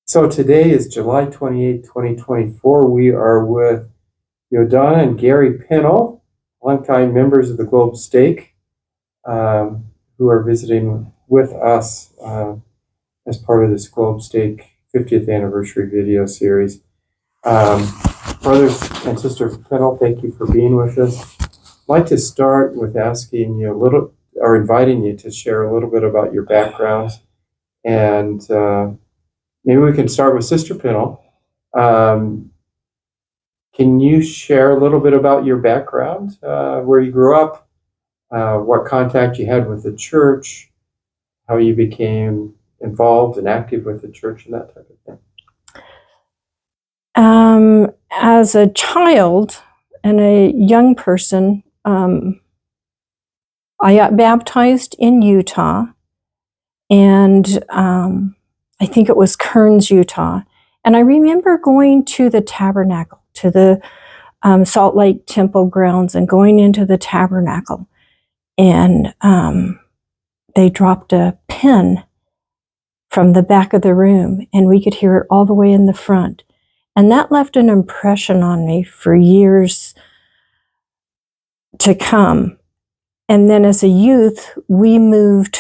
So today is July 28, 2024. We are with Yodona and Gary Pennell, longtime members of the Globe Stake, who are visiting with us as part of this Globe Stake 50th anniversary video series. Brothers and sisters Pennell, thank you for being with us. I'd like to start with asking you inviting you to share a little bit about your backgrounds, and maybe we can start with Sister Pennell. Can you share a little bit about your background, where you grew up, what contact you had with the church, how you became involved and active with the church, and that type of thing? As a child and a young person, I got baptized in Utah, and I think it was Kearns, Utah. And I remember going to the tabernacle, to the Salt Lake Temple grounds, and going into the tabernacle. And they dropped a pin from the back of the room, and we could hear it all the way in the front. And that left an impression on me for years to come. And then as a youth, we moved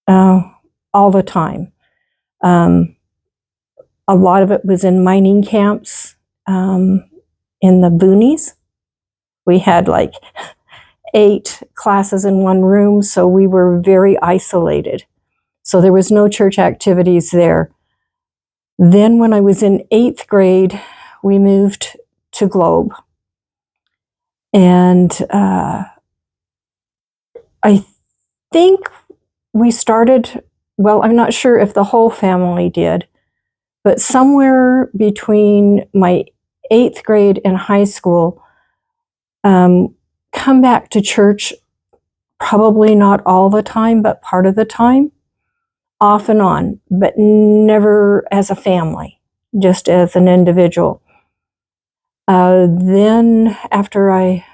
all the time. A lot of it was in mining camps in the boonies. We had like 8 classes in one room, so we were very isolated. So there was no church activities there. Then when I was in 8th grade, we moved to Globe. And I think we started, well, I'm not sure if the whole family did, but somewhere between my 8th grade and high school, come back to church, probably not all the time, but part of the time, off and on, but never as a family, just as an individual. Then after I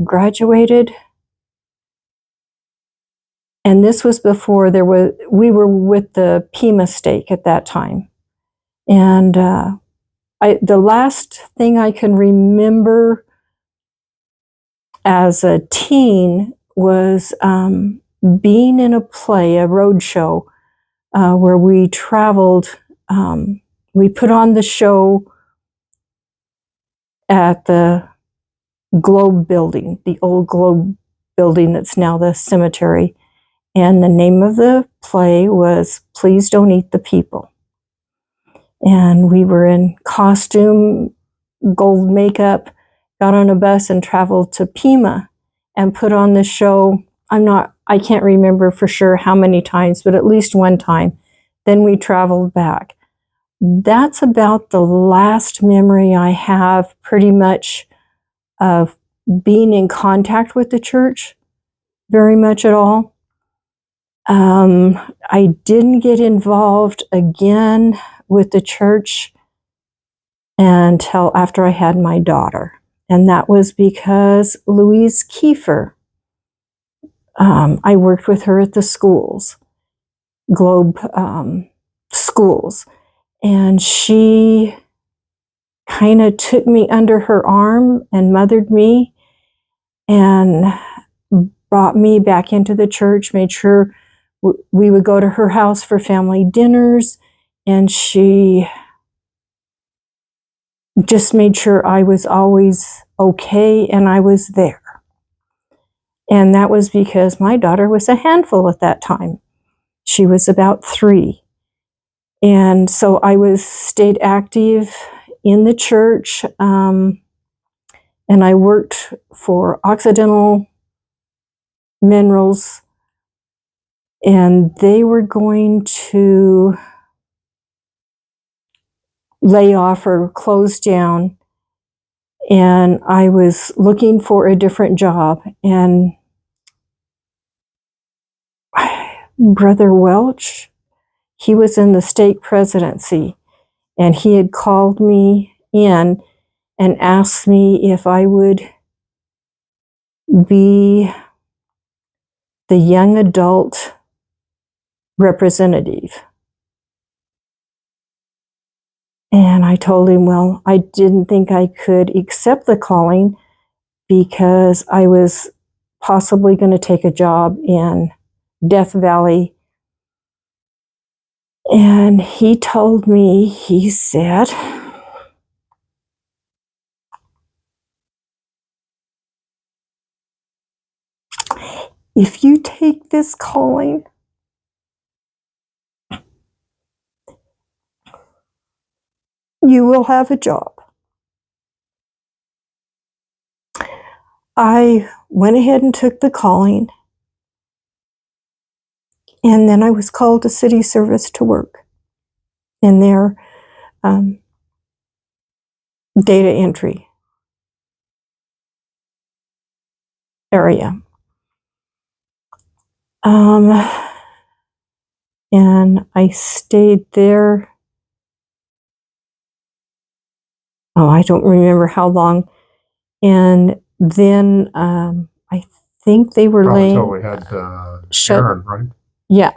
graduated, and this was before we were with the Pima stake at that time. And the last thing I can remember as a teen was being in a play, a road show, where we traveled. We put on the show at the Globe building, the old Globe building that's now the cemetery. And the name of the play was Please Don't Eat the People. And we were in costume, gold makeup, got on a bus and traveled to Pima and put on the show. I can't remember for sure how many times, but at least one time. Then we traveled back. That's about the last memory I have, pretty much, of being in contact with the church, very much at all. I didn't get involved again with the church until after I had my daughter. And that was because Louise Kiefer, I worked with her at the schools, Globe schools, and she kind of took me under her arm and mothered me and brought me back into the church, made sure we would go to her house for family dinners, and she just made sure I was always okay and I was there. And that was because my daughter was a handful at that time. She was about 3. And so I stayed active in the church, and I worked for Occidental Minerals, and they were going to lay off or close down, and I was looking for a different job. And Brother Welch, he was in the stake presidency, and he had called me in and asked me if I would be the young adult representative. And I told him, well, I didn't think I could accept the calling because I was possibly going to take a job in Death Valley. And he told me, he said, if you take this calling, you will have a job. I went ahead and took the calling, and then I was called to city service to work in their data entry area. And I stayed there. Oh, I don't remember how long. And then I think they were Probably laying. until we had Aaron, right? Yeah.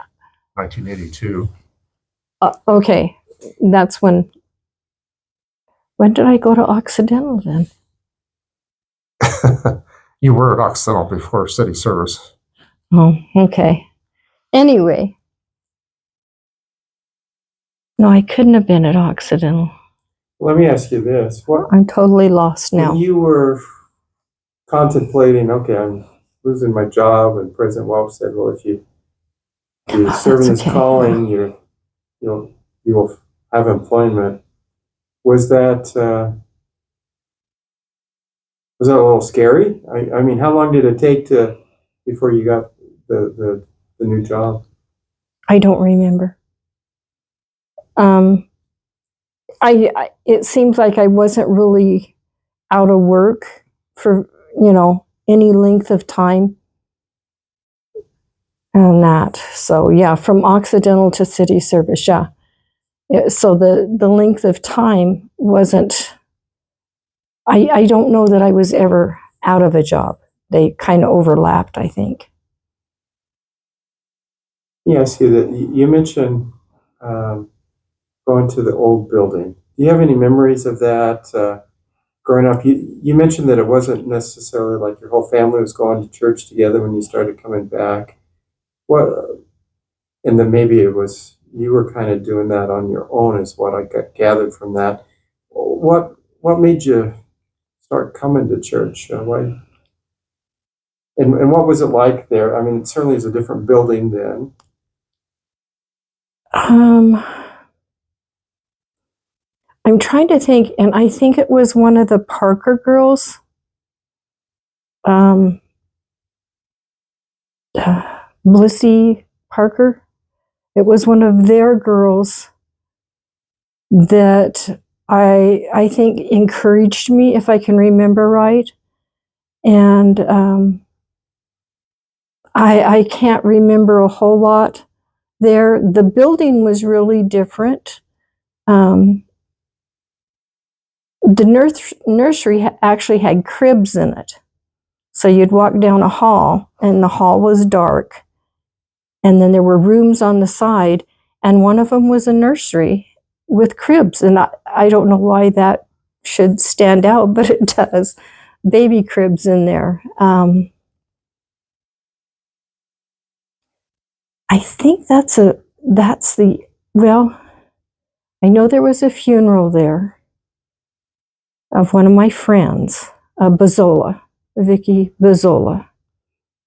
1982. Okay, that's when. When did I go to Occidental then? You were at Occidental before city service. Oh, okay. Anyway, no, I couldn't have been at Occidental. Let me ask you this. I'm totally lost now. When you were contemplating, okay, I'm losing my job, and President Welch said, well, if you serve in this calling, you will have employment. Was that a little scary? I mean, how long did it take before you got the new job? I don't remember. It seems like I wasn't really out of work for, any length of time on that. So yeah, from Occidental to city service, yeah. So the length of time wasn't, I don't know that I was ever out of a job. They kind of overlapped, I think. Yeah, I see that you mentioned going to the old building. Do you have any memories of that growing up? You mentioned that it wasn't necessarily like your whole family was going to church together when you started coming back. And then maybe it was you were kind of doing that on your own, is what I gathered from that. What made you start coming to church? Why? And what was it like there? I mean, it certainly is a different building then. I'm trying to think, and I think it was one of the Parker girls. Blissy Parker. It was one of their girls that I think encouraged me, if I can remember right. And I can't remember a whole lot there. The building was really different. The nursery actually had cribs in it. So you'd walk down a hall, and the hall was dark. And then there were rooms on the side, and one of them was a nursery with cribs. And I don't know why that should stand out, but it does. Baby cribs in there. I think well, I know there was a funeral there of one of my friends, Bazzola, Vicky Bazzola.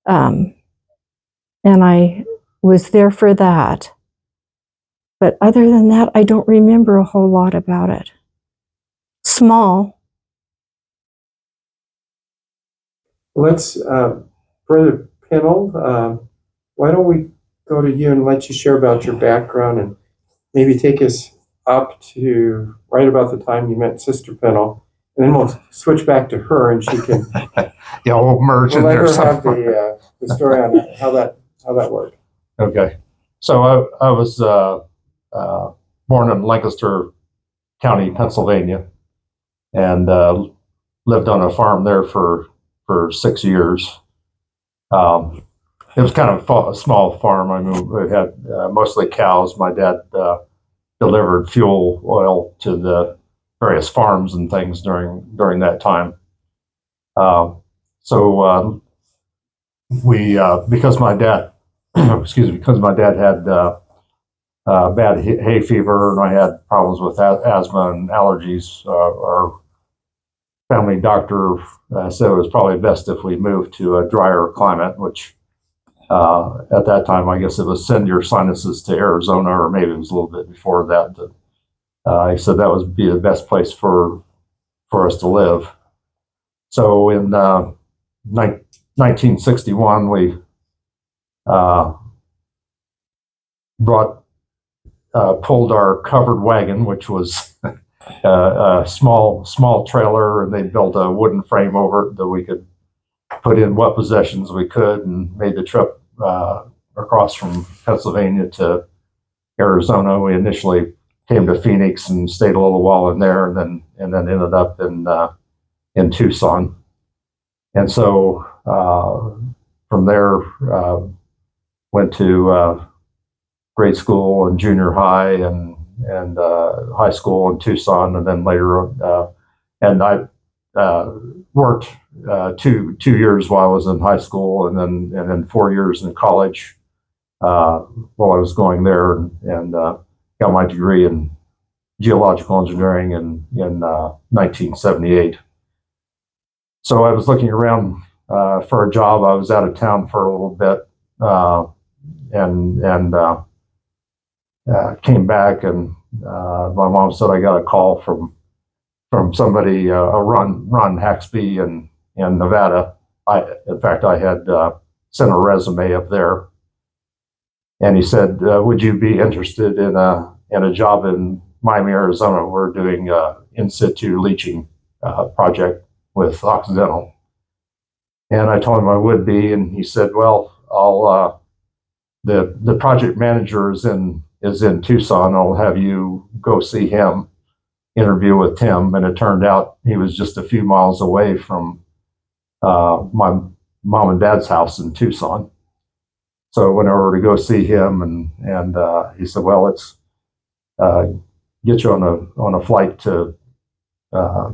And I was there for that. But other than that, I don't remember a whole lot about it. Small. Let's, Brother Pennell, why don't we go to you and let you share about your background and maybe take us up to right about the time you met Sister Pennell, and then we'll switch back to her, and she can. Yeah, we'll merge We'll in let there. her have the story on how that worked. Okay, so I was born in Lancaster County, Pennsylvania, and lived on a farm there for 6 years. It was kind of a small farm. I mean, we had mostly cows. My dad delivered fuel oil to the various farms and things during that time. Because my dad, because my dad had bad hay fever and I had problems with asthma and allergies, our family doctor said it was probably best if we moved to a drier climate, which at that time, I guess it was send your sinuses to Arizona, or maybe it was a little bit before that. He said that would be the best place for us to live. So in 1961, we pulled our covered wagon, which was a small trailer, and they built a wooden frame over it that we could put in what possessions we could, and made the trip across from Pennsylvania to Arizona. We initially came to Phoenix and stayed a little while in there, and then ended up in Tucson. And so from there, went to grade school and junior high and high school in Tucson, and then later and I worked 2 years while I was in high school, and then 4 years in college while I was going there, and got my degree in geological engineering in 1978. So I was looking around for a job. I was out of town for a little bit, and came back, and my mom said I got a call from somebody, Ron Haxby in Nevada. In fact, I had sent a resume up there, and he said, "Would you be interested in a job in Miami, Arizona? We're doing in situ leaching project with Occidental." And I told him I would be, and he said, "Well, I'll the project manager is in Tucson. I'll have you go see him, interview with him." And it turned out he was just a few miles away from my mom and dad's house in Tucson. So I went over to go see him, and he said, "Well, let's get you on a flight to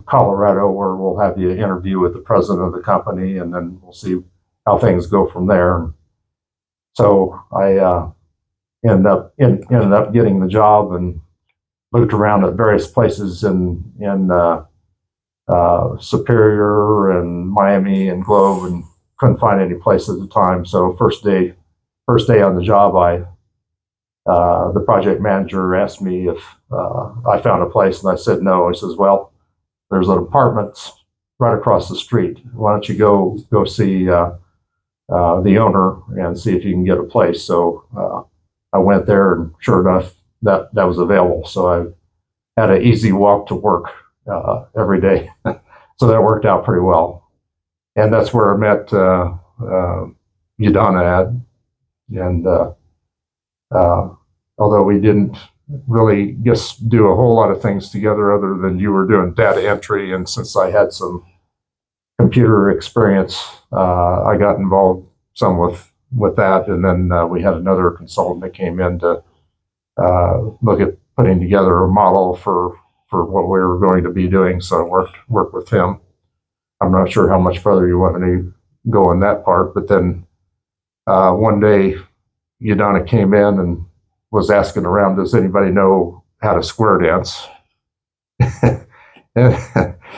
Colorado, where we'll have you interview with the president of the company, and then we'll see how things go from there." And so I ended up getting the job, and looked around at various places in Superior and Miami and Globe, and couldn't find any place at the time. So first day on the job, the project manager asked me if I found a place, and I said no. He says, "Well, there's an apartment right across the street. Why don't you go see the owner and see if you can get a place?" So I went there, and sure enough, that was available. So I had an easy walk to work every day. So that worked out pretty well. And that's where I met Yodona. And although we didn't really do a whole lot of things together, other than you were doing data entry, and since I had some computer experience, I got involved some with that. And then we had another consultant that came in to look at putting together a model for what we were going to be doing. So I worked with him. I'm not sure how much further you want me to go in that part, but then one day Yodona came in and was asking around, "Does anybody know how to square dance?" And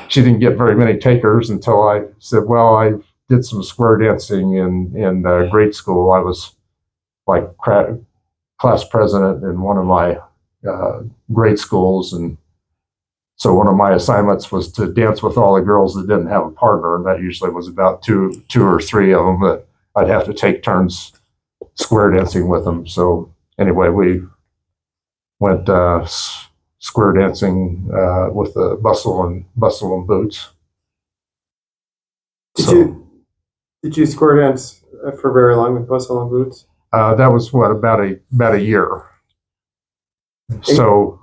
she didn't get very many takers until I said, "Well, I did some square dancing in grade school. I was like class president in one of my grade schools, and so one of my assignments was to dance with all the girls that didn't have a partner, and that usually was about two or three of them that I'd have to take turns square dancing with them." So anyway, we went square dancing with the bustle and boots. Did you square dance for very long with Bustle and Boots? That was about a year. So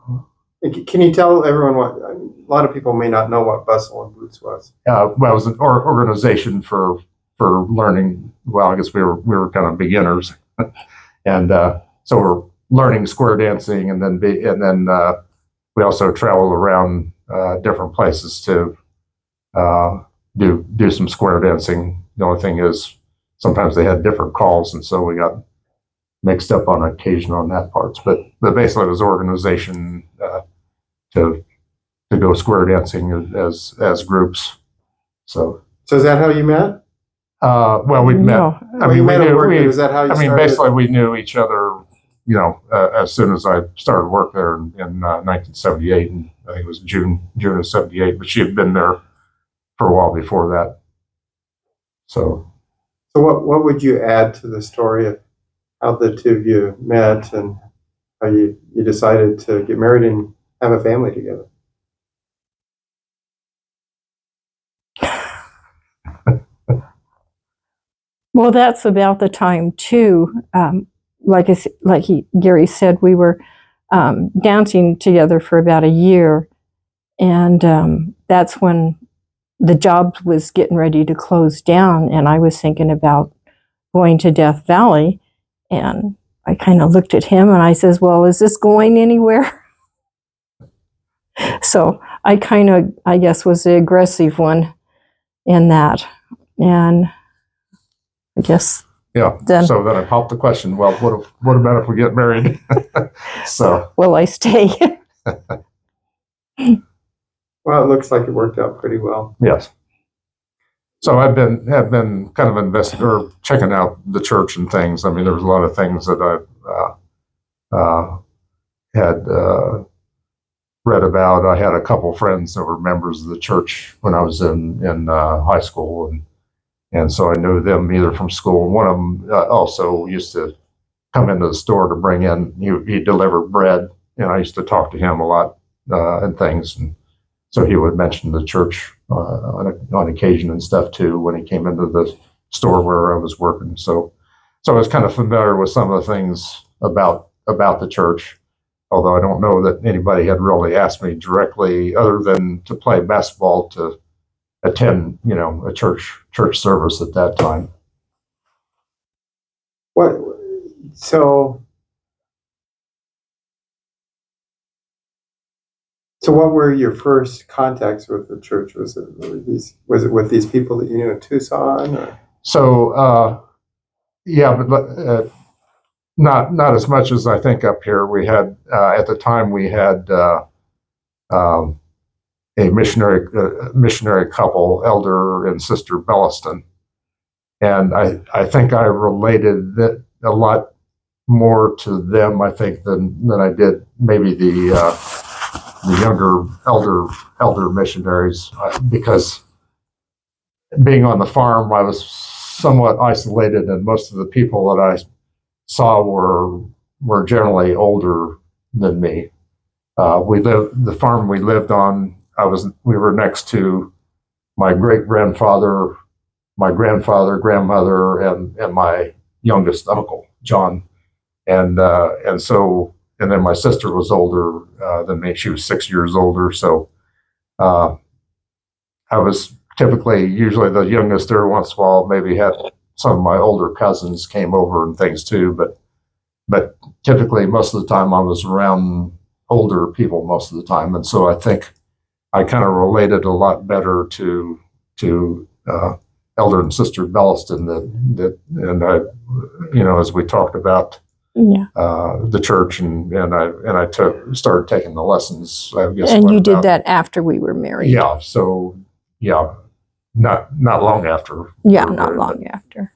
can you tell everyone what? A lot of people may not know what Bustle and Boots was. well, it was an organization for learning. Well, I guess we were kind of beginners, and so we're learning square dancing, and then we also traveled around different places to do some square dancing. The only thing is sometimes they had different calls, and so we got mixed up on occasion on that part. But basically it was organization to go square dancing as groups. So is that how you met? well, we met. No. I mean, we knew. Is that how you started? Basically, we knew each other. As soon as I started work there in 1978, and I think it was June of '78. But she had been there for a while before that. So what would you add to the story of how the two of you met and how you decided to get married and have a family together? Well, that's about the time too. Gary said, we were dancing together for about a year, and that's when the job was getting ready to close down, and I was thinking about going to Death Valley, and I kind of looked at him and I says, "Well, is this going anywhere?" So I guess, was the aggressive one in that, and I guess. yeah. So then I popped the question. Well, what about if we get married? So will I stay? Well, it looks like it worked out pretty well. yes. So have been kind of invested or checking out the church and things. I mean, there was a lot of things that I had read about. I had a couple friends that were members of the church when I was in high school, and so I knew them either from school. One of them also used to come into the store to bring in. He delivered bread, and I used to talk to him a lot and things. And so he would mention the church on occasion and stuff too when he came into the store where I was working. So I was kind of familiar with some of the things about the church, although I don't know that anybody had really asked me directly, other than to play basketball, to attend, a church service at that time. So what were your first contacts with the church? Was it with these people that you knew in Tucson? Or? So yeah, but not as much as I think up here. We had at the time we had a missionary couple, Elder and Sister Belliston, and I think I related that a lot more to them, I think, than I did maybe the younger elder missionaries, because being on the farm, I was somewhat isolated, and most of the people that I saw were generally older than me. The farm we lived on, we were next to my great grandfather, my grandfather, grandmother, and my youngest uncle, John, and then my sister was older than me. She was 6 years older, so I was usually the youngest. Every once in a while, maybe had some of my older cousins came over and things too, but typically most of the time I was around older people most of the time, and so I think I kind of related a lot better to Elder and Sister Belliston and I, as we talked about the church, and I started taking the lessons. I guess. And you did that after we were married. Yeah. So not long after. Yeah, not long after.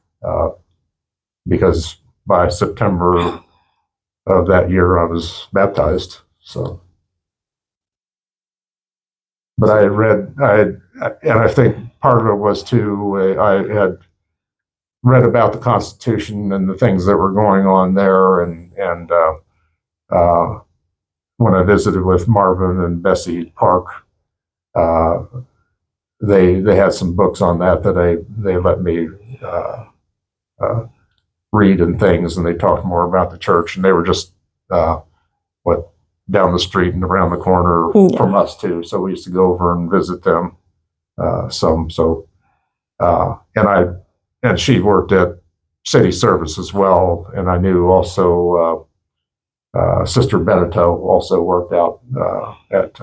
Because by September of that year, I was baptized. So, but and I think part of it was too. I had read about the Constitution and the things that were going on there, and when I visited with Marvin and Bessie Park, they had some books on that they let me read and things, and they talked more about the church, and they were just down the street and around the corner from us too. So we used to go over and visit them some. So and she worked at city service as well, and I knew also Sister Benito also worked out at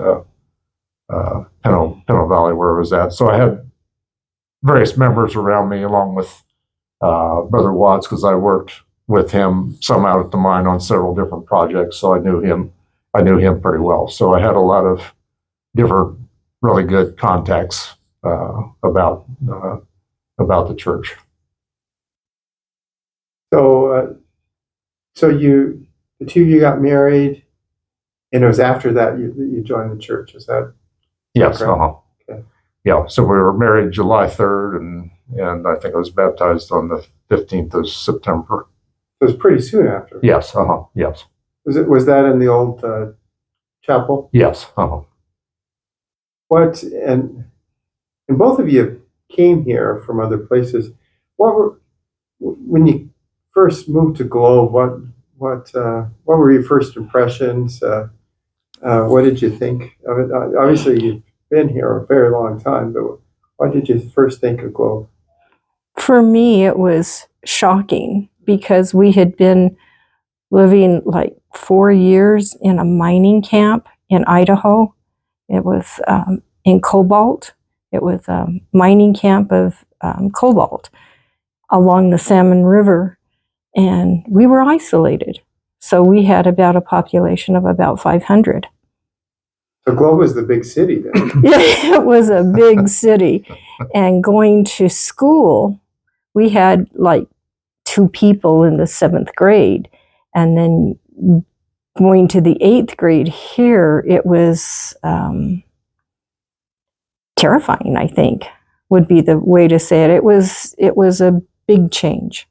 Pennell Valley, where I was at. So I had various members around me, along with Brother Watts, because I worked with him some out at the mine on several different projects. So I knew him pretty well. So I had a lot of different really good contacts about the church. So, the two of you got married, and it was after that you joined the church. Is that? Yes. correct? Okay. Yeah. So we were married July 3rd, and I think I was baptized on the 15th of September. It was pretty soon after. Yes. Yes. Was that in the old chapel? Yes. What and both of you came here from other places. When you first moved to Globe? What were your first impressions? What did you think of it? Obviously, you've been here a very long time, but what did you first think of Globe? For me, it was shocking because we had been living like 4 years in a mining camp in Idaho. It was in cobalt. It was a mining camp of cobalt along the Salmon River, and we were isolated. So we had about a population of about 500. So Globe was the big city then. It was a big city. And going to school, we had like 2 people in the 7th grade. And then going to the 8th grade here, it was terrifying, I think, would be the way to say it. It was a big change.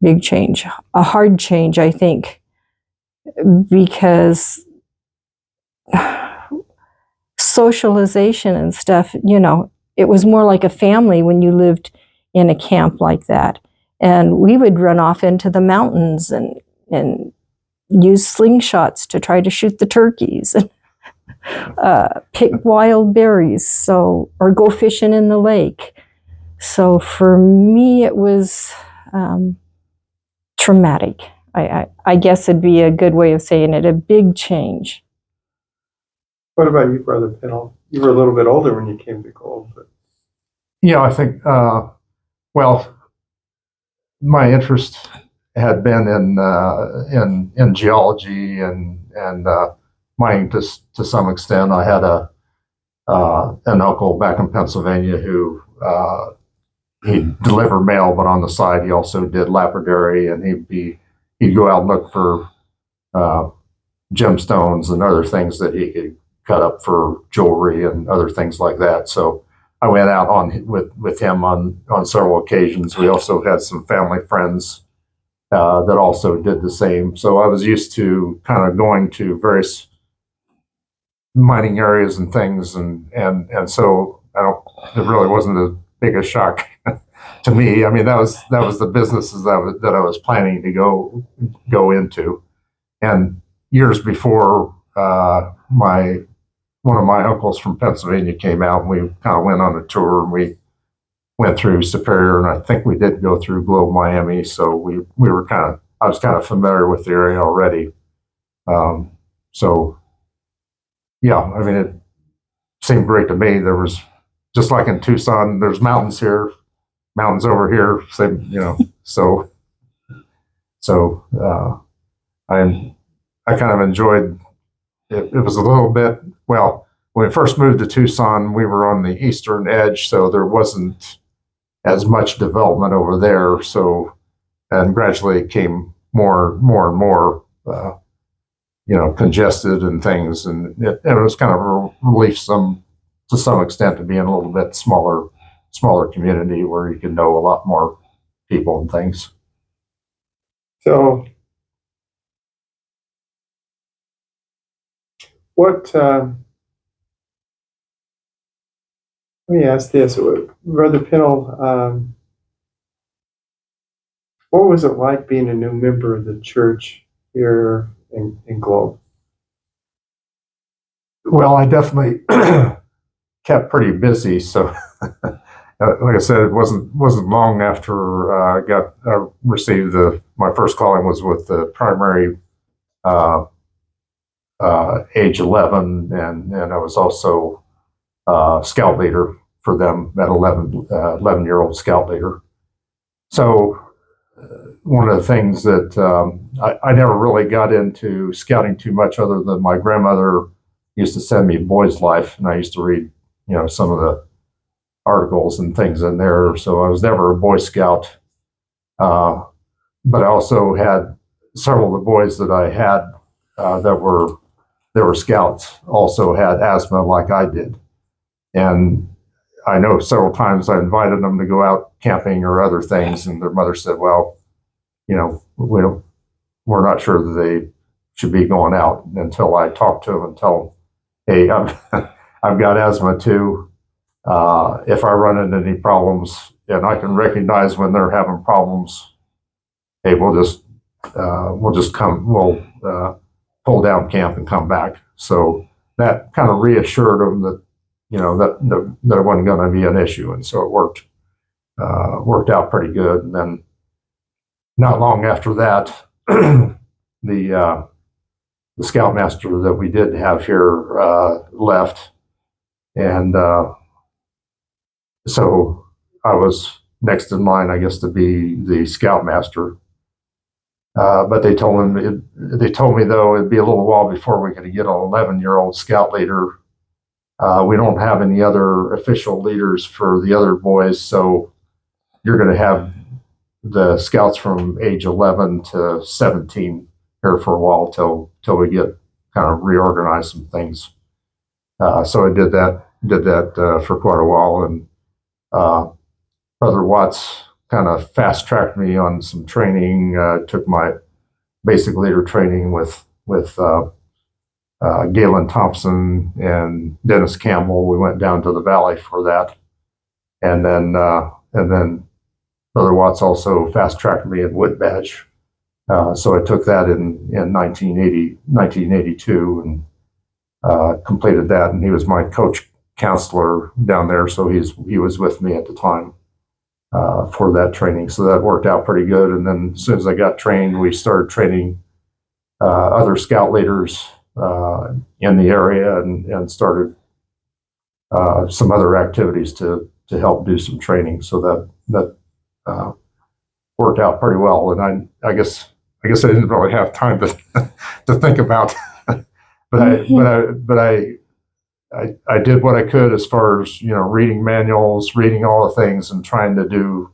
Big change. A hard change, I think, because socialization and stuff, it was more like a family when you lived in a camp like that. And we would run off into the mountains and use slingshots to try to shoot the turkeys and pick wild berries, or go fishing in the lake. So for me, it was traumatic. I guess it'd be a good way of saying it, a big change. What about you, Brother Pennell? You were a little bit older when you came to Globe. But... Yeah, I think, well, my interest had been in geology and mining to some extent. I had an uncle back in Pennsylvania who he'd deliver mail, but on the side he also did lapidary, and he'd go out and look for gemstones and other things that he could cut up for jewelry and other things like that. So I went out with him on several occasions. We also had some family friends that also did the same. So I was used to kind of going to various mining areas and things, and so it really wasn't as big a shock to me. I mean, that was the businesses that I was planning to go into. And years before, one of my uncles from Pennsylvania came out, and we kind of went on a tour, and we went through Superior, and I think we did go through Globe, Miami. So we were I was kind of familiar with the area already. So yeah, I mean, it seemed great to me. There was, just like in Tucson, there's mountains here, mountains over here, same, so I kind of enjoyed it. It was a little bit, well, when we first moved to Tucson, we were on the eastern edge, so there wasn't as much development over there. So, and gradually it came more and more, congested and things, and it was kind of a relief to some extent to be in a little bit smaller community where you can know a lot more people and things. So, what? Let me ask this, Brother Pennell. What was it like being a new member of the church here in Globe? Well, I definitely kept pretty busy. So, like I said, it wasn't long after I received my first calling was with the primary age 11, and I was also scout leader for them at 11-year-old scout leader. So one of the things that I never really got into scouting too much, other than my grandmother used to send me Boy's Life, and I used to read, some of the articles and things in there. So I was never a Boy Scout, but I also had several of the boys that I had that were scouts also had asthma like I did, and I know several times I invited them to go out camping or other things, and their mother said, "Well, we're not sure that they should be going out," until I talk to them and tell them, "Hey, I've got asthma too. If I run into any problems, and I can recognize when they're having problems, hey, we'll just pull down camp and come back." So that kind of reassured them that that it wasn't going to be an issue, and so it worked out pretty good. And then not long after that, the scoutmaster that we did have here left, and so I was next in line, I guess, to be the scoutmaster. But they told me though it'd be a little while before we could get an 11-year-old scout leader. We don't have any other official leaders for the other boys, so you're going to have the scouts from age 11 to 17 here for a while till we get kind of reorganize some things. So I did that for quite a while, and Brother Watts kind of fast tracked me on some training. Took my basic leader training with Galen Thompson and Dennis Campbell. We went down to the valley for that, and then Brother Watts also fast tracked me in wood badge. So I took that in 1982 and completed that. And he was my coach counselor down there, so he was with me at the time for that training. So that worked out pretty good. And then as soon as I got trained, we started training other scout leaders in the area, and started some other activities to help do some training. So that worked out pretty well. And I guess I didn't really have time to to think about, but I did what I could as far as reading manuals, reading all the things, and trying to do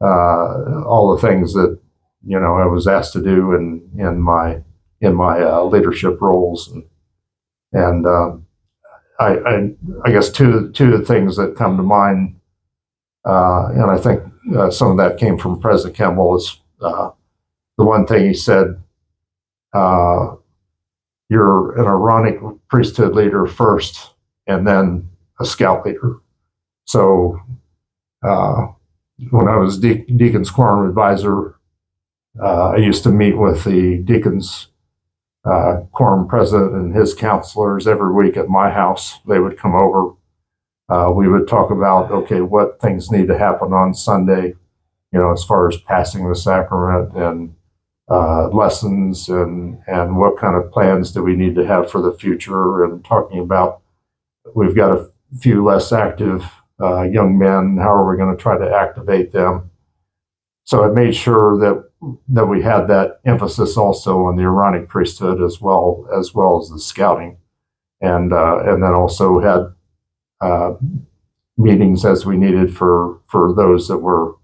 all the things that I was asked to do in my leadership roles. And I guess two of the things that come to mind, and I think some of that came from President Campbell, is the one thing he said: "You're an Aaronic priesthood leader first, and then a scout leader." So when I was Deacon's Quorum Advisor, I used to meet with the Deacon's Quorum President and his counselors every week at my house. They would come over. We would talk about, okay, what things need to happen on Sunday, as far as passing the sacrament and lessons, and what kind of plans do we need to have for the future, and talking about, we've got a few less active young men. How are we going to try to activate them? So I made sure that we had that emphasis also on the Aaronic priesthood as well as the scouting, and then also had meetings as we needed for those that were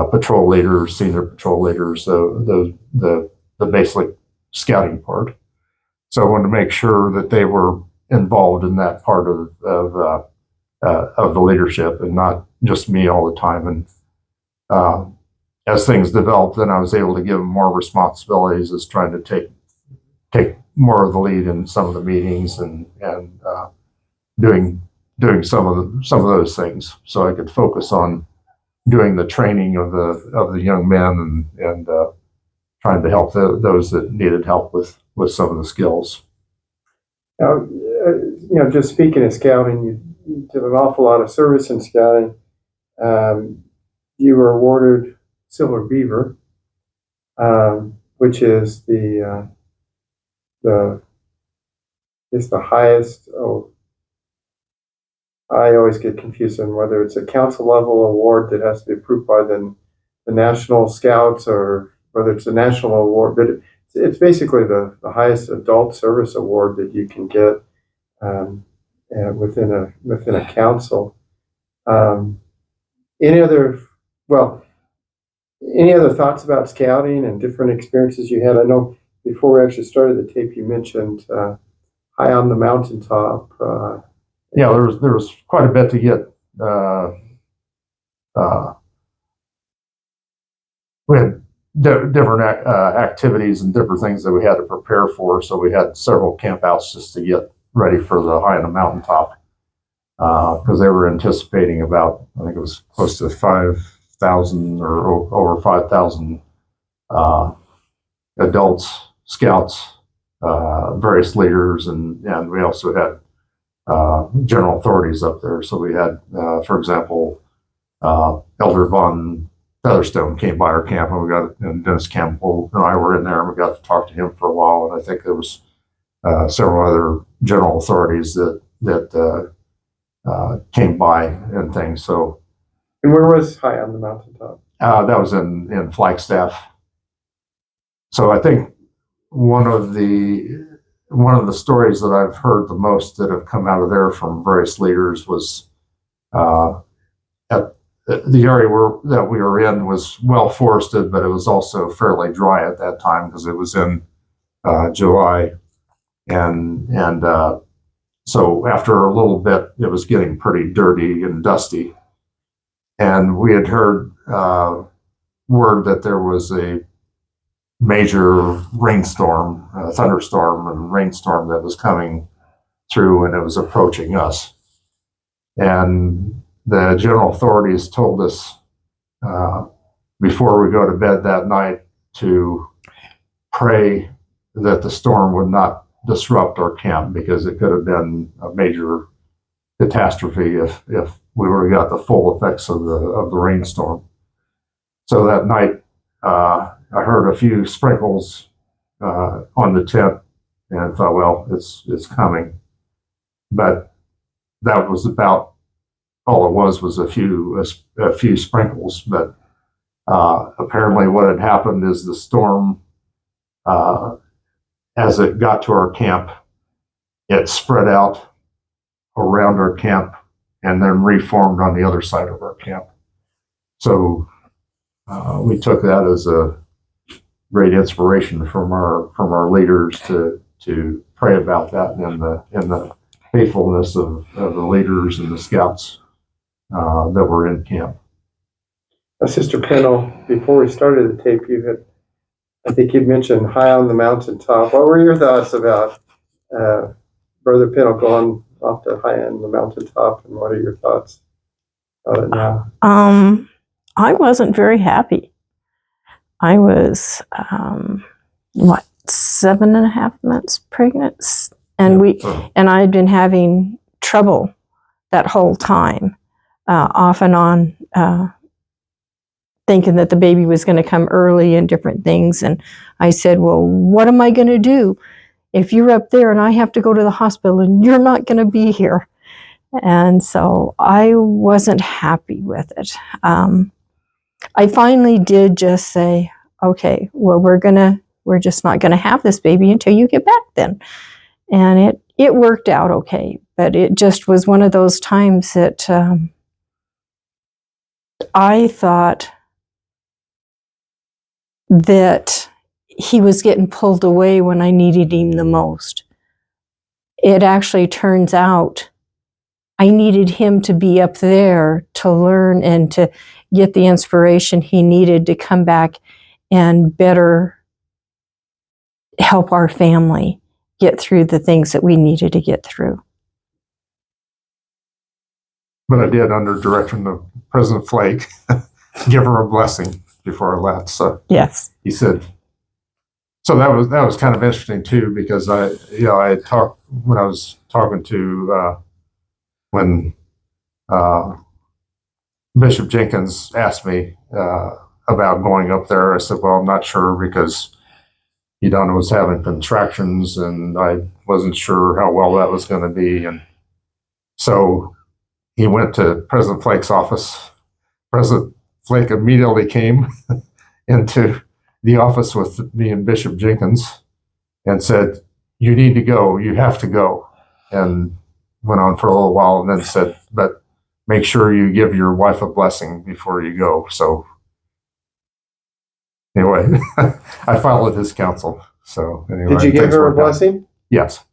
patrol leaders, senior patrol leaders, the basic scouting part. So I wanted to make sure that they were involved in that part of the leadership, and not just me all the time. And as things developed, then I was able to give them more responsibilities as trying to take more of the lead in some of the meetings, and doing some of those things, so I could focus on doing the training of the young men, and trying to help those that needed help with some of the skills. Now, just speaking of scouting, you did an awful lot of service in scouting. You were awarded Silver Beaver, which is the the is the highest. Oh, I always get confused on whether it's a council level award that has to be approved by the National Scouts or whether it's a national award. But it's basically the highest adult service award that you can get within a council. Any other any other thoughts about scouting and different experiences you had? I know before we actually started the tape, you mentioned High on the Mountaintop. Yeah, there was quite a bit to get. We had different activities and different things that we had to prepare for. So we had several campouts just to get ready for the High on the Mountaintop because they were anticipating about, I think it was close to 5,000 or over 5,000 adults, scouts, various leaders, and we also had general authorities up there. So we had, for example, Elder Von Featherstone came by our camp, and Dennis Campbell and I were in there, and we got to talk to him for a while. And I think there was several other general authorities that came by and things. So, and where was High on the Mountaintop? That was in Flagstaff. So I think one of the stories that I've heard the most that have come out of there from various leaders was at the area that we were in was well forested, but it was also fairly dry at that time because it was in July, and so after a little bit, it was getting pretty dirty and dusty, and we had heard word that there was a major rainstorm, thunderstorm and rainstorm that was coming through, and it was approaching us. And the general authorities told us before we go to bed that night to pray that the storm would not disrupt our camp because it could have been a major catastrophe if we would have got the full effects of the rainstorm. So that night, I heard a few sprinkles on the tent, and I thought, well, it's coming. But that was about all it was a few sprinkles. But apparently, what had happened is the storm, as it got to our camp, it spread out around our camp and then reformed on the other side of our camp. So we took that as a great inspiration from our leaders to pray about that and the faithfulness of the leaders and the scouts that were in camp. Sister Pennell, before we started the tape, I think you mentioned High on the Mountaintop. What were your thoughts about Brother Pennell going off to High on the Mountaintop, and what are your thoughts about it now? I wasn't very happy. I was, 7.5 months pregnant, and and I had been having trouble that whole time, off and on, thinking that the baby was going to come early and different things. And I said, well, what am I going to do if you're up there and I have to go to the hospital and you're not going to be here? And so I wasn't happy with it. I finally did just say, okay, well, we're just not going to have this baby until you get back then. And it worked out okay, but it just was one of those times that I thought that he was getting pulled away when I needed him the most. It actually turns out I needed him to be up there to learn and to get the inspiration he needed to come back and better help our family get through the things that we needed to get through. But I did, under direction of President Flake, give her a blessing before I left. So yes, he said. So that was kind of interesting too, because I had talked when I was talking to when Bishop Jenkins asked me about going up there. I said, well, I'm not sure, because Yodona was having contractions, and I wasn't sure how well that was going to be. And so he went to President Flake's office. President Flake immediately came into the office with me and Bishop Jenkins and said, "You need to go. You have to go." And went on for a little while and then said, "But make sure you give your wife a blessing before you go." So anyway, I followed his counsel. So anyway, Did you give things her a worked out. blessing? Yes.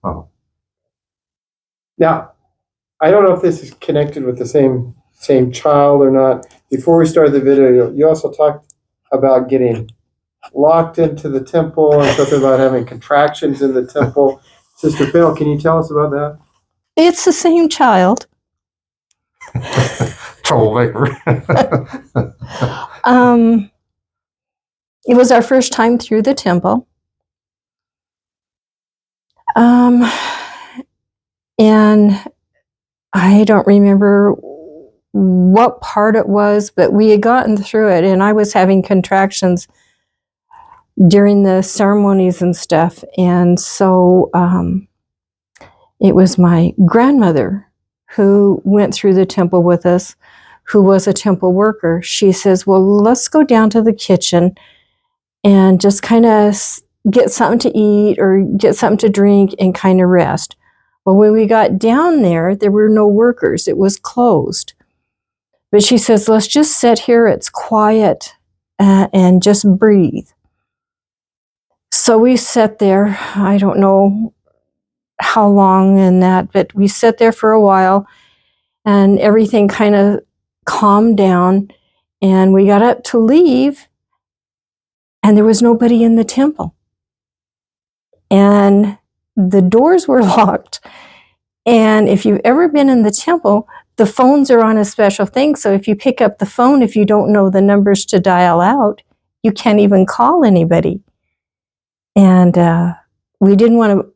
Now, I don't know if this is connected with the same child or not. Before we started the video, you also talked about getting locked into the temple and something about having contractions in the temple. Sister Pennell, can you tell us about that? It's the same child. Troublemaker. It was our first time through the temple. And I don't remember what part it was, but we had gotten through it, and I was having contractions during the ceremonies and stuff. And so it was my grandmother who went through the temple with us, who was a temple worker. She says, "Well, let's go down to the kitchen and just kind of get something to eat or get something to drink and kind of rest." Well, when we got down there, there were no workers. It was closed. But she says, "Let's just sit here. It's quiet and just breathe." So we sat there. I don't know how long and that, but we sat there for a while and everything kind of calmed down. And we got up to leave and there was nobody in the temple. And the doors were locked. And if you've ever been in the temple, the phones are on a special thing. So if you pick up the phone, if you don't know the numbers to dial out, you can't even call anybody. And we didn't want to,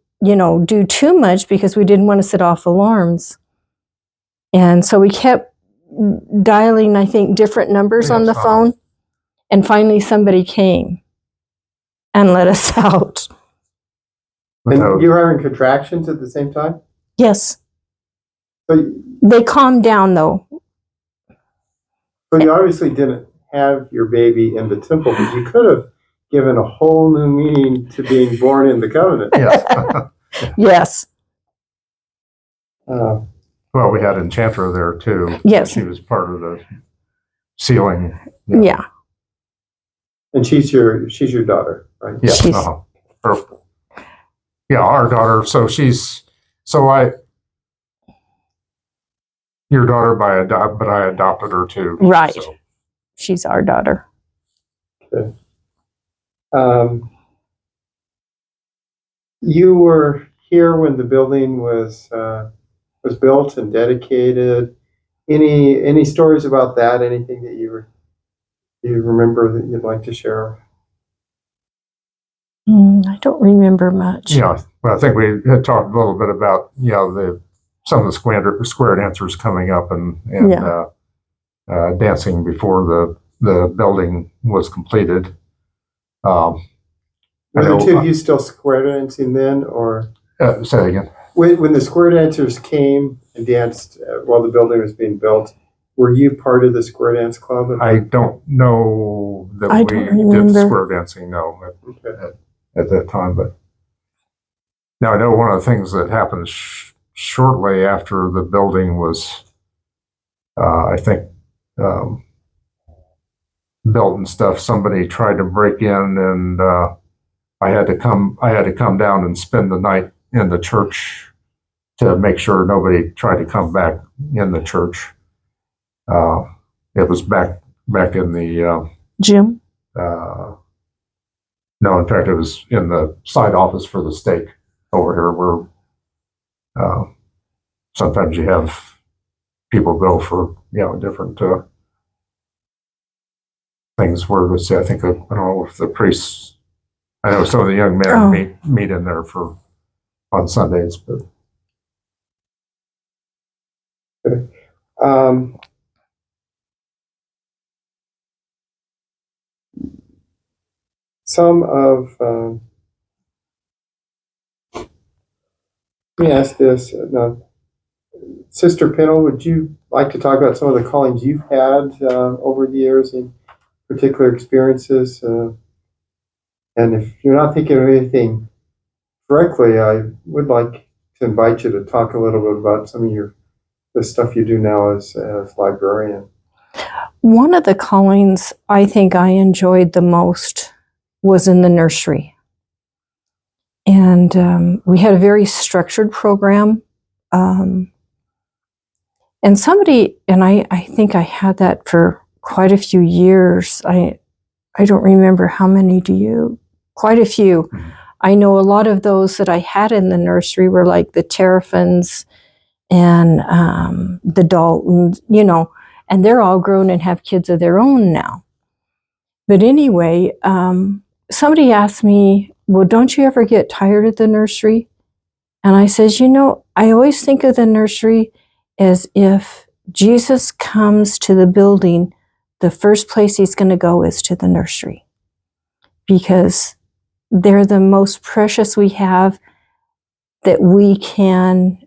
do too much because we didn't want to set off alarms. And so we kept dialing, I think, different numbers on the phone. And finally somebody came and let us out. And you were having contractions at the same time? Yes. So they calmed down, though. So you obviously didn't have your baby in the temple, but you could have given a whole new meaning to being born in the covenant. Yes. Yes. Well, we had Enchanter there too. Yes. She was part of the sealing. Yeah. And she's your daughter, right? Yeah. Our daughter. So your daughter but I adopted her too. Right. So. She's our daughter. Okay. You were here when the building was built and dedicated. Any stories about that? Anything that you remember that you'd like to share? I don't remember much. Yeah, well, I think we had talked a little bit about some of the square dancers coming up and dancing before the building was completed. Were the two of you still square dancing then, or say it again? When the square dancers came and danced while the building was being built, were you part of the square dance club? I don't know that we did square dancing. No, at that time, but now I know one of the things that happened shortly after the building was, I think, built and stuff. Somebody tried to break in, and I had to come down and spend the night in the church to make sure nobody tried to come back in the church. It was back in the gym. No, in fact, it was in the side office for the stake over here, where sometimes you have people go for different things. Where they say, I don't know if the priests. I know some of the young men meet in there on Sundays, but. Some of Let me ask this. Now, Sister Pennell, would you like to talk about some of the callings you've had over the years and particular experiences? And if you're not thinking of anything directly, I would like to invite you to talk a little bit about some of the stuff you do now as librarian. One of the callings I think I enjoyed the most was in the nursery. And we had a very structured program. And I think I had that for quite a few years. I don't remember how many do you? Quite a few. Mm-hmm. I know a lot of those that I had in the nursery were like the Terrafins and the Daltons, and they're all grown and have kids of their own now. But anyway, somebody asked me, well, don't you ever get tired of the nursery? And I says, I always think of the nursery as if Jesus comes to the building, the first place he's going to go is to the nursery. Because they're the most precious we have, that we can,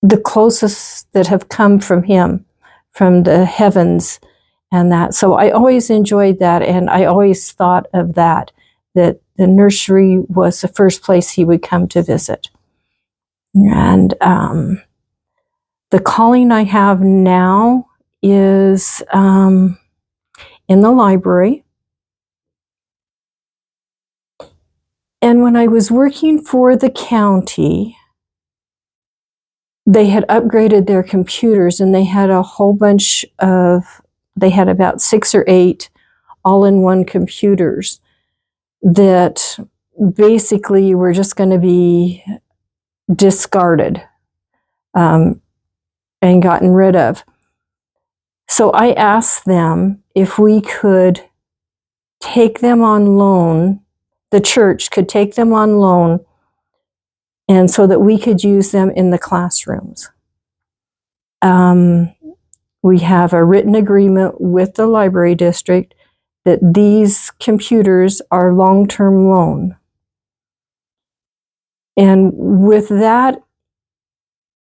the closest that have come from him, from the heavens and that. So I always enjoyed that, and I always thought of that the nursery was the first place he would come to visit. And the calling I have now is in the library. And when I was working for the county, they had upgraded their computers, and they had a whole bunch of, they had about 6 or 8 all-in-one computers that basically were just going to be discarded and gotten rid of. So I asked them if we could take them on loan, the church could take them on loan, and so that we could use them in the classrooms. We have a written agreement with the library district that these computers are long-term loan. And with that,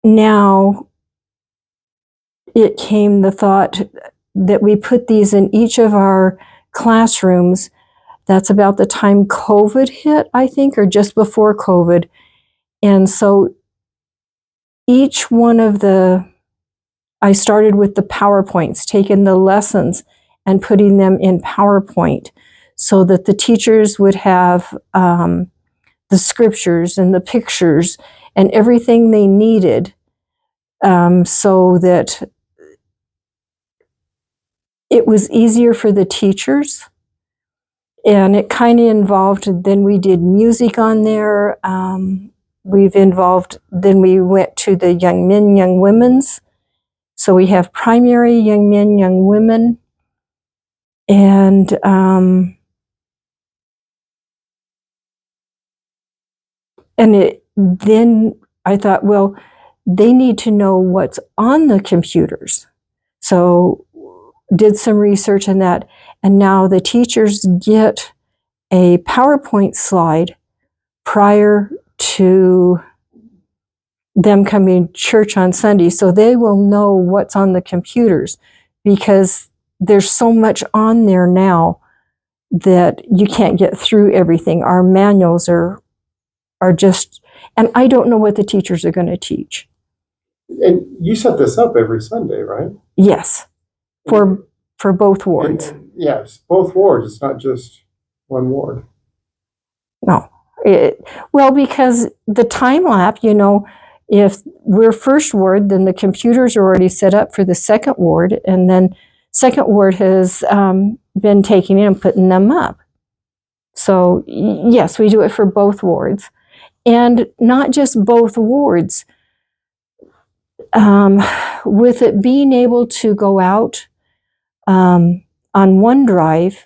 now it came the thought that we put these in each of our classrooms. That's about the time COVID hit, I think, or just before COVID. And so each one of I started with the PowerPoints, taking the lessons and putting them in PowerPoint so that the teachers would have the scriptures and the pictures and everything they needed, so that it was easier for the teachers. And it kind of involved, then we did music on there. Then we went to the young men, young women's. So we have primary, young men, young women. And then I thought, well, they need to know what's on the computers. So did some research on that. And now the teachers get a PowerPoint slide prior to them coming to church on Sunday, so they will know what's on the computers, because there's so much on there now that you can't get through everything. Our manuals are just, and I don't know what the teachers are going to teach. And you set this up every Sunday, right? Yes, for both wards. And, yes, both wards. It's not just one ward. No. Well, because the time lapse, if we're first ward, then the computers are already set up for the second ward, and then second ward has been taking it and putting them up. So yes, we do it for both wards. And not just both wards. With it being able to go out on OneDrive,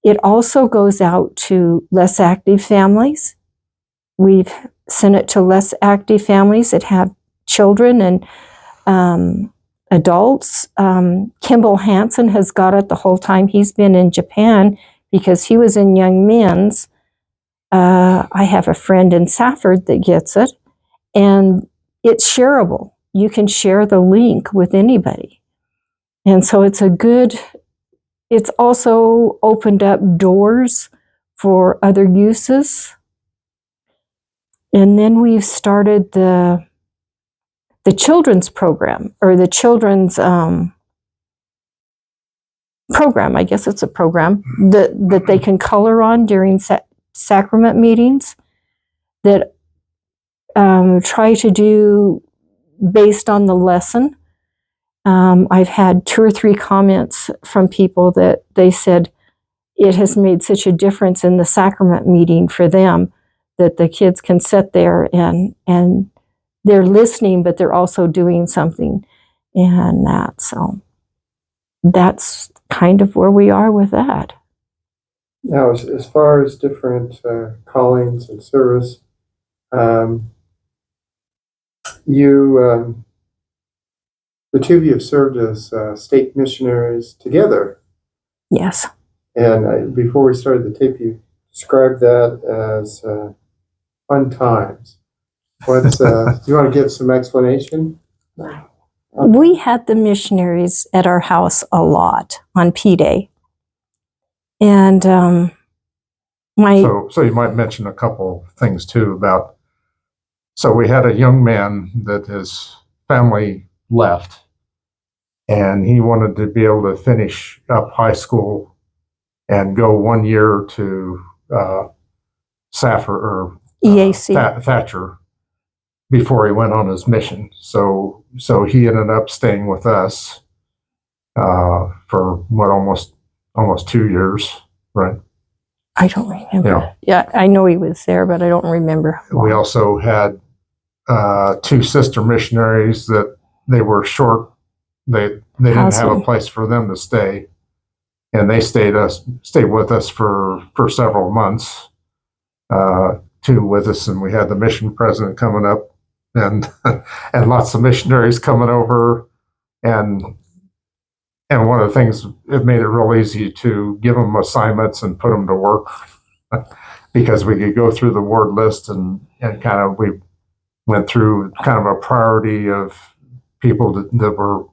it also goes out to less active families. We've sent it to less active families that have children and adults. Kimball Hansen has got it the whole time he's been in Japan, because he was in young men's. I have a friend in Safford that gets it, and it's shareable. You can share the link with anybody. And so it's also opened up doors for other uses. And then we've started the children's program, or the children's program. I guess it's a program that they can color on during sacrament meetings, that try to do based on the lesson. I've had 2 or 3 comments from people that they said it has made such a difference in the sacrament meeting for them, that the kids can sit there and they're listening, but they're also doing something. And so that's kind of where we are with that. Now, as far as different callings and service, the two of you have served as state missionaries together. Yes. And before we started the tape, you described that as fun times. What's do you want to give some explanation? We had the missionaries at our house a lot on P-Day. And So you might mention a couple things too about, so we had a young man that his family left, and he wanted to be able to finish up high school and go 1 year to Safford or EAC. Thatcher before he went on his mission. So he ended up staying with us for what, almost 2 years, right? I don't remember. Yeah, I know he was there, but I don't remember. We also had 2 sister missionaries that they were short. They didn't have a place for them to stay, and they stayed with us for several months. 2 with us, and we had the mission president coming up, and and lots of missionaries coming over, and one of the things, it made it real easy to give them assignments and put them to work because we could go through the ward list and kind of, we went through kind of a priority of people that were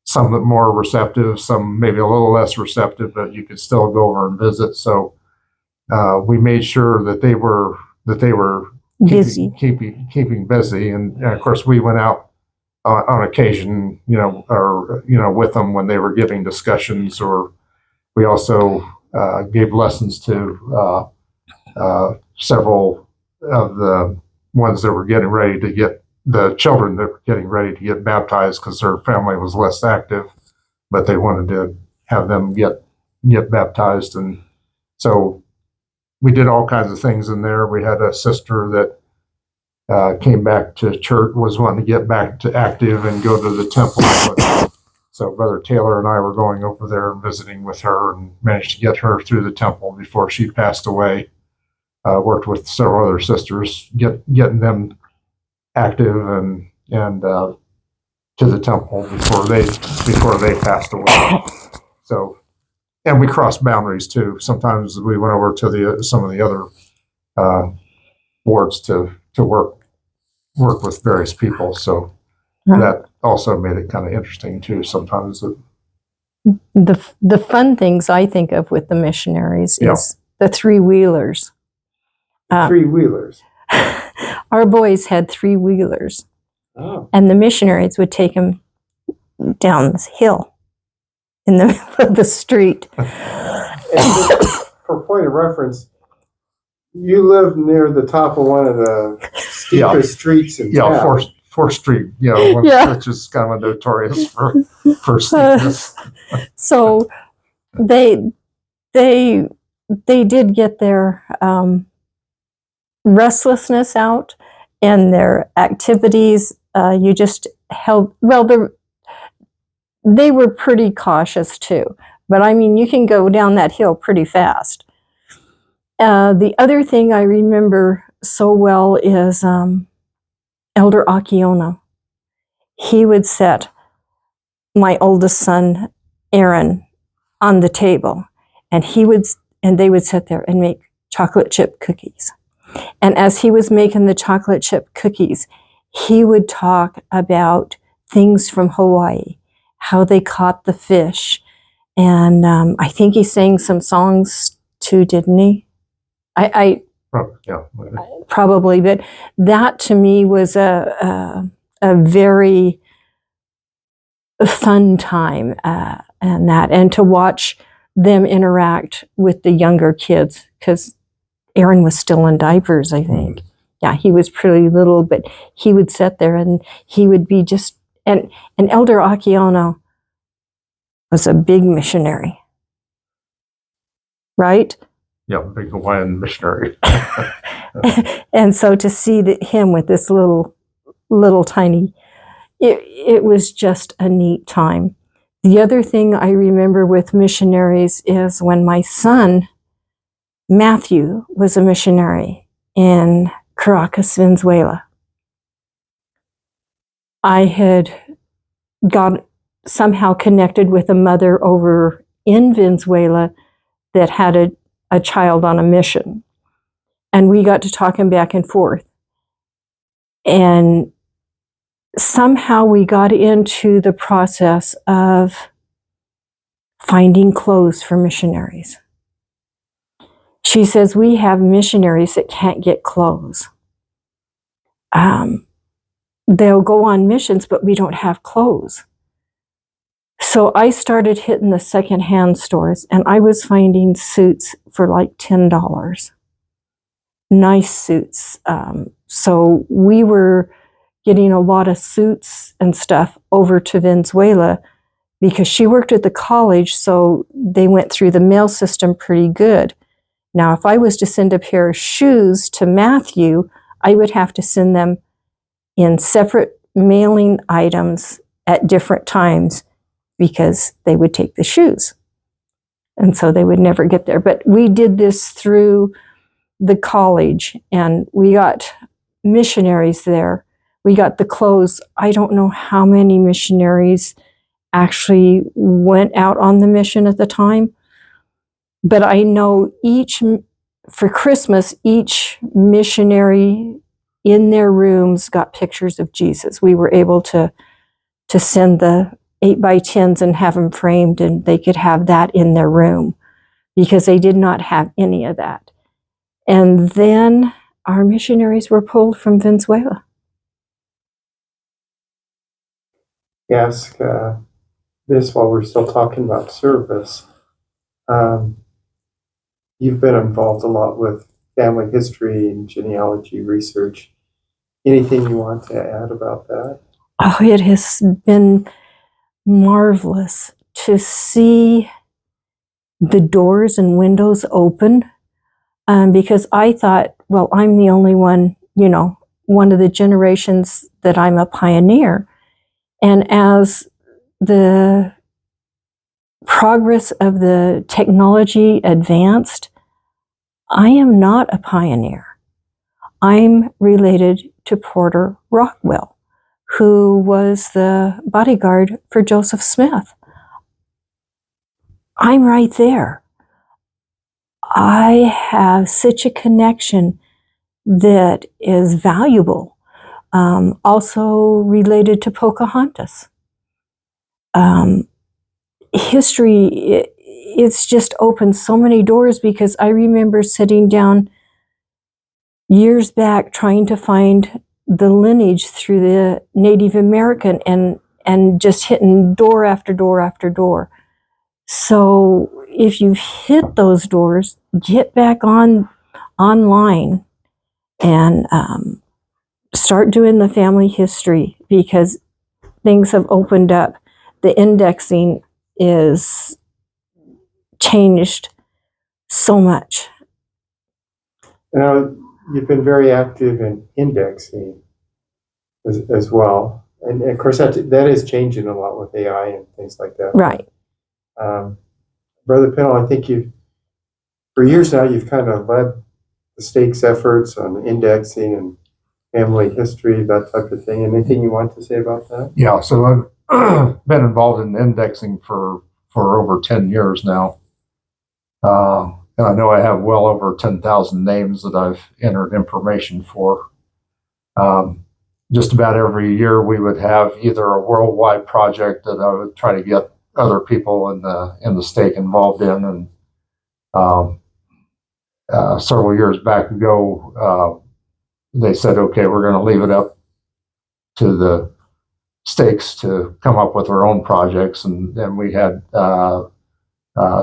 some that more receptive, some maybe a little less receptive, but you could still go over and visit. So we made sure that they were busy, keeping busy, and of course we went out on occasion, with them when they were giving discussions, or we also gave lessons to several of the ones that were getting ready to get, the children that were getting ready to get baptized, because their family was less active, but they wanted to have them get baptized. And so we did all kinds of things in there. We had a sister that came back to church, was wanting to get back to active and go to the temple. So Brother Taylor and I were going over there and visiting with her, and managed to get her through the temple before she passed away. Worked with several other sisters, getting them active and to the temple before they passed away. So, and we crossed boundaries too. Sometimes we went over to some of the other wards to work with various people. So that also made it kind of interesting too. Sometimes the fun things I think of with the missionaries is the 3-wheelers. 3-wheelers. Our boys had 3-wheelers, and the missionaries would take them down this hill in the middle of the street. For point of reference, you live near the top of one of the steepest streets in town. 4th Street, which is kind of notorious for steepness. So they did get their restlessness out, and their activities. You just held, well, they were pretty cautious too, but I mean, you can go down that hill pretty fast. The other thing I remember so well is Elder Akiona. He would set my oldest son, Aaron, on the table, and they would sit there and make chocolate chip cookies. And as he was making the chocolate chip cookies, he would talk about things from Hawaii, how they caught the fish. And I think he sang some songs too, didn't he? I Yeah. probably, but that to me was a very fun time, and to watch them interact with the younger kids, because Aaron was still in diapers, I think. Yeah, he was pretty little, but he would sit there and he would be just, and Elder Akiano was a big missionary, right? Yeah, big Hawaiian missionary. And so to see him with this little tiny, it was just a neat time. The other thing I remember with missionaries is when my son Matthew was a missionary in Caracas, Venezuela. I had got somehow connected with a mother over in Venezuela that had a child on a mission. And we got to talking back and forth. And somehow we got into the process of finding clothes for missionaries. She says, we have missionaries that can't get clothes. They'll go on missions, but we don't have clothes. So I started hitting the secondhand stores, and I was finding suits for like $10. Nice suits. So we were getting a lot of suits and stuff over to Venezuela because she worked at the college, so they went through the mail system pretty good. Now, if I was to send a pair of shoes to Matthew, I would have to send them in separate mailing items at different times because they would take the shoes. And so they would never get there. But we did this through the college, and we got missionaries there. We got the clothes. I don't know how many missionaries actually went out on the mission at the time, but I know for Christmas, each missionary in their rooms got pictures of Jesus. We were able to send the 8x10s and have them framed, and they could have that in their room because they did not have any of that. And then our missionaries were pulled from Venezuela. Ask this while we're still talking about service. You've been involved a lot with family history and genealogy research. Anything you want to add about that? Oh, it has been marvelous to see the doors and windows open, because I thought, well, I'm the only one, one of the generations that I'm a pioneer. And as the progress of the technology advanced, I am not a pioneer. I'm related to Porter Rockwell, who was the bodyguard for Joseph Smith. I'm right there. I have such a connection that is valuable. Also related to Pocahontas. History, it's just opened so many doors, because I remember sitting down years back trying to find the lineage through the Native American and just hitting door after door after door. So if you've hit those doors, get back online and start doing the family history, because things have opened up. The indexing is changed so much. Now, you've been very active in indexing as well. And of course, that is changing a lot with AI and things like that. Right. Brother Pennell, I think for years now, you've kind of led the state's efforts on indexing and family history, that type of thing. Anything you want to say about that? Yeah, so I've been involved in indexing for over 10 years now. and I know I have well over 10,000 names that I've entered information for. Just about every year we would have either a worldwide project that I would try to get other people in the stake involved in, and several years back ago, they said, okay, we're going to leave it up to the stakes to come up with their own projects, and then we had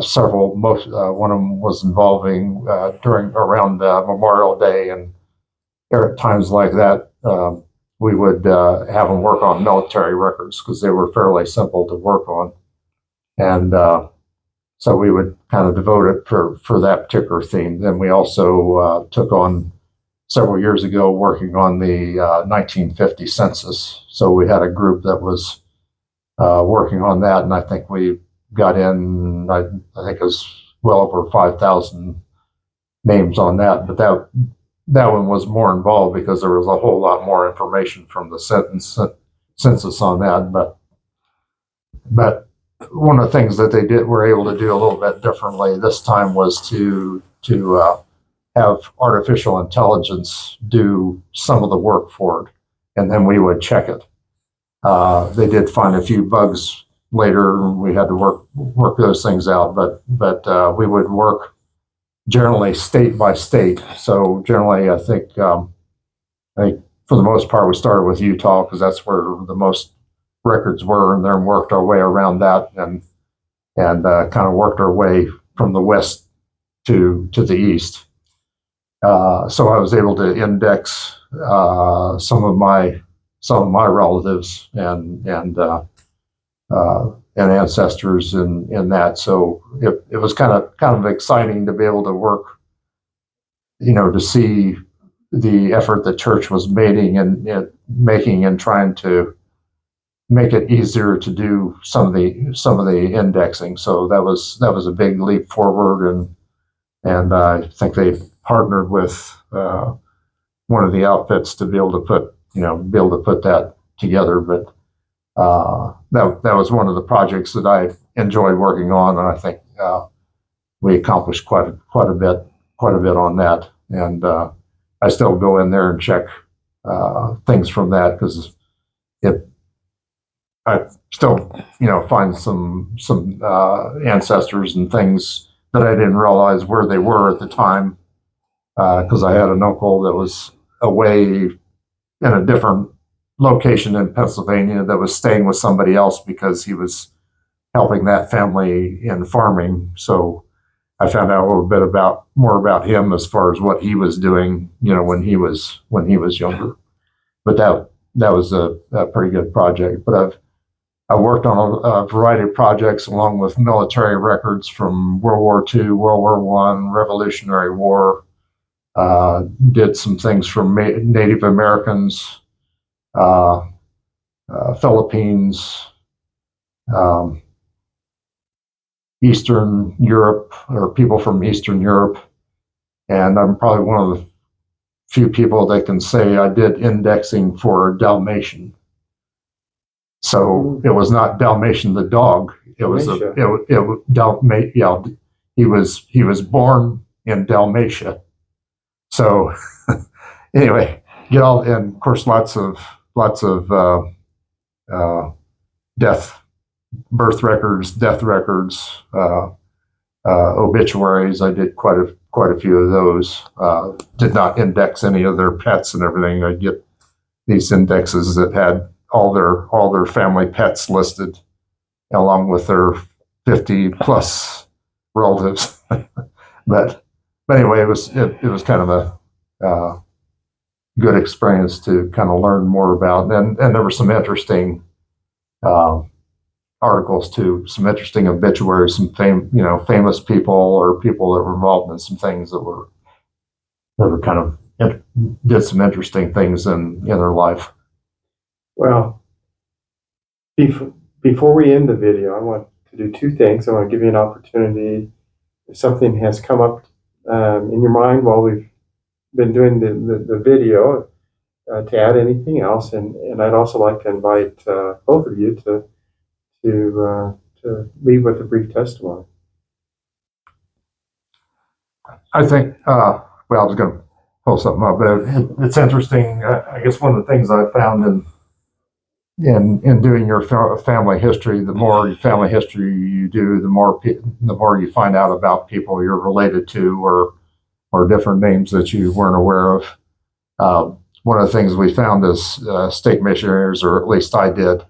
several. One of them was involving around Memorial Day, and at times like that, we would have them work on military records because they were fairly simple to work on, and so we would kind of devote it for that particular theme. Then we also took on several years ago working on the 1950 census. So we had a group that was working on that, and I think we got in, I think it was well over 5,000 names on that. But that one was more involved because there was a whole lot more information from the census on that. But one of the things that they were able to do a little bit differently this time was to have artificial intelligence do some of the work for it, and then we would check it. They did find a few bugs later, and we had to work those things out. But we would work generally state by state. So generally, I think for the most part, we started with Utah because that's where the most records were, and then worked our way around that, and kind of worked our way from the west to the east. So I was able to index some of my relatives and ancestors in that. So it was kind of exciting to be able to work, to see the effort the church was making and trying to make it easier to do some of the indexing. So that was a big leap forward, and I think they partnered with one of the outfits to be able to put that together. But that was one of the projects that I enjoyed working on, and I think we accomplished quite a bit on that. And I still go in there and check things from that because I still find some ancestors and things that I didn't realize where they were at the time, because I had an uncle that was away in a different location in Pennsylvania that was staying with somebody else because he was helping that family in farming. So I found out a little bit more about him as far as what he was doing, when he was younger. But that was a pretty good project. But I worked on a variety of projects along with military records from World War II, World War I, Revolutionary War. Did some things from Native Americans, Philippines, Eastern Europe, or people from Eastern Europe. And I'm probably one of the few people that can say I did indexing for Dalmatian. So it was not Dalmatian the dog. It was Dalmatian. He was born in Dalmatia. So anyway, and of course lots of birth records, death records, obituaries. I did quite a few of those. Did not index any of their pets and everything. I get these indexes that had all their family pets listed, along with their 50 plus relatives. but anyway, it was kind of a good experience to kind of learn more about, and there were some interesting articles too, some interesting obituaries, some famous people or people that were involved in some things that were kind of did some interesting things in their life. Well, before we end the video, I want to do two things. I want to give you an opportunity, if something has come up in your mind while we've been doing the video, to add anything else, and I'd also like to invite both of you to leave with a brief testimony. I think, well, I was going to pull something up, but it's interesting. I guess one of the things I found in doing your family history, the more family history you do, the more you find out about people you're related to, or different names that you weren't aware of. One of the things we found as state missionaries, or at least I did,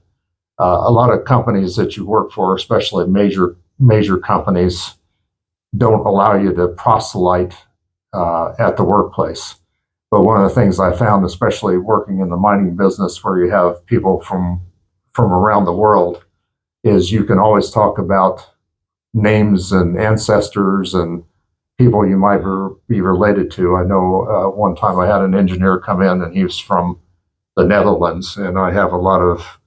a lot of companies that you work for, especially major companies, don't allow you to proselyte at the workplace. But one of the things I found, especially working in the mining business, where you have people from around the world, is you can always talk about names and ancestors and people you might be related to. I know one time I had an engineer come in, and he was from the Netherlands, and I have a lot of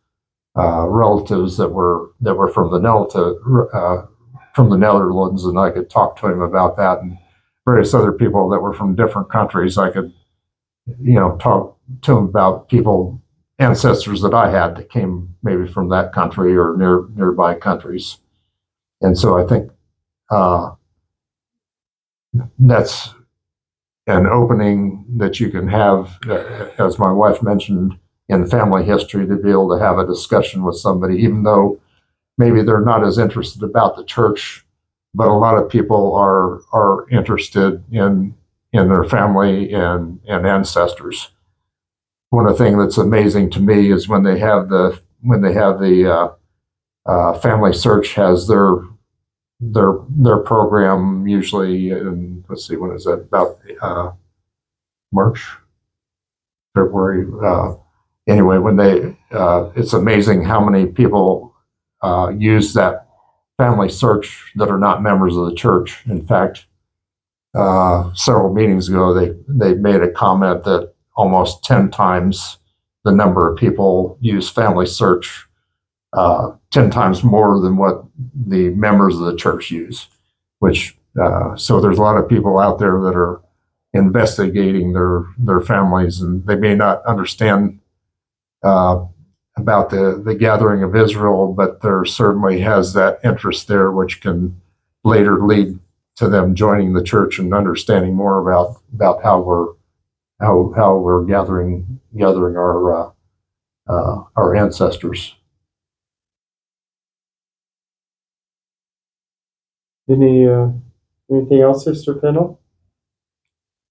relatives that were from the Netherlands, and I could talk to him about that, and various other people that were from different countries. I could, talk to him about ancestors that I had that came maybe from that country or nearby countries. And so I think that's an opening that you can have, as my wife mentioned, in family history, to be able to have a discussion with somebody, even though maybe they're not as interested about the church, but a lot of people are interested in their family and ancestors. One of the things that's amazing to me is when they have the family search has their program, usually in, let's see, when is that, about March, February, anyway, when they it's amazing how many people use that family search that are not members of the church. In fact, several meetings ago, they made a comment that almost 10 times the number of people use family search, 10 times more than what the members of the church use, which, so there's a lot of people out there that are investigating their families, and they may not understand about the gathering of Israel, but there certainly has that interest there, which can later lead to them joining the church and understanding more about how we're gathering our ancestors. Anything else, Sister Pennell?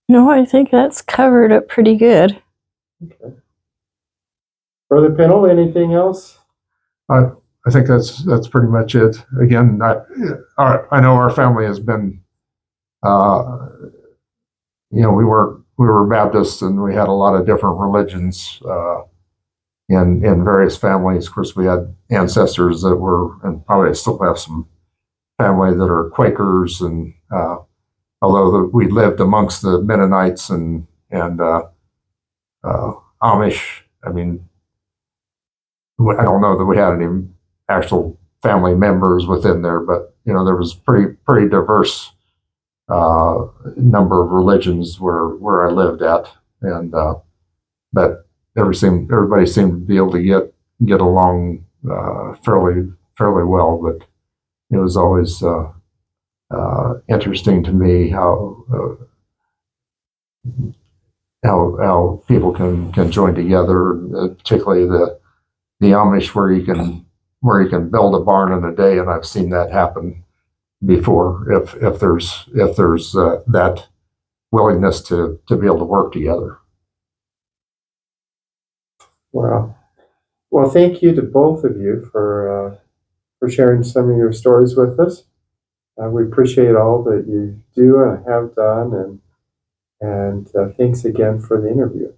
No, I think that's covered it pretty good. Okay. Brother Pennell, anything else? I think that's pretty much it. Again, I know our family has been, we were Baptists, and we had a lot of different religions in various families. Of course, we had ancestors that were, and probably still have some family that are Quakers, and although we lived amongst the Mennonites and Amish, I mean, I don't know that we had any actual family members within there, but there was pretty diverse number of religions where I lived at, and but everybody seemed to be able to get along fairly well. But it was always interesting to me how people can join together, particularly the Amish, where you can build a barn in a day, and I've seen that happen before. If there's that willingness to be able to work together. Wow. Well, thank you to both of you for sharing some of your stories with us. We appreciate all that you do and have done, and thanks again for the interview.